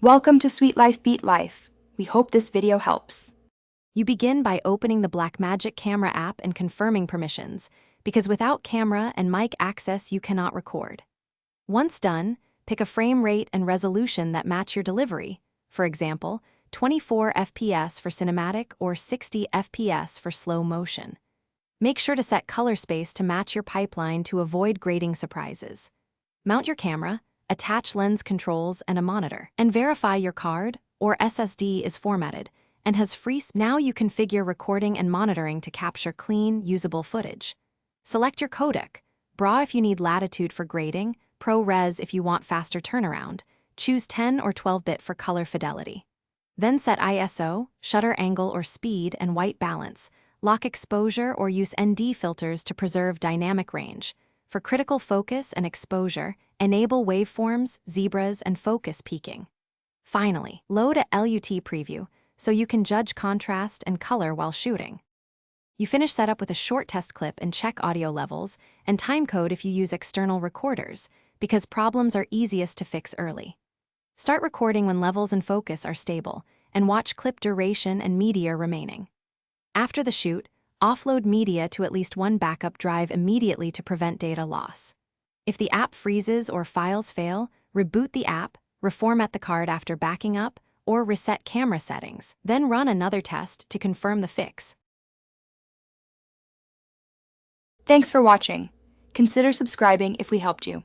Welcome to Sweet Life Beat Life. We hope this video helps. You begin by opening the Blackmagic camera app and confirming permissions, because without camera and mic access, you cannot record. Once done, pick a frame rate and resolution that match your delivery. For example, 24 FPS for cinematic or 60 FPS for slow motion. Make sure to set color space to match your pipeline to avoid grading surprises. Mount your camera, attach lens controls and a monitor, and verify your card or SSD is formatted and has free. Now you configure recording and monitoring to capture clean, usable footage. Select your codec, BRAW if you need latitude for grading, ProRes if you want faster turnaround, choose 10 or 12-bit for color fidelity. Then set ISO, shutter angle or speed and white balance, lock exposure or use ND filters to preserve dynamic range. For critical focus and exposure, enable waveforms, zebras, and focus peaking. Finally, load a LUT preview so you can judge contrast and color while shooting. You finish setup with a short test clip and check audio levels and timecode if you use external recorders, because problems are easiest to fix early. Start recording when levels and focus are stable, and watch clip duration and media remaining. After the shoot, offload media to at least one backup drive immediately to prevent data loss. If the app freezes or files fail, reboot the app, reformat the card after backing up, or reset camera settings. Then run another test to confirm the fix. Thanks for watching. Consider subscribing if we helped you.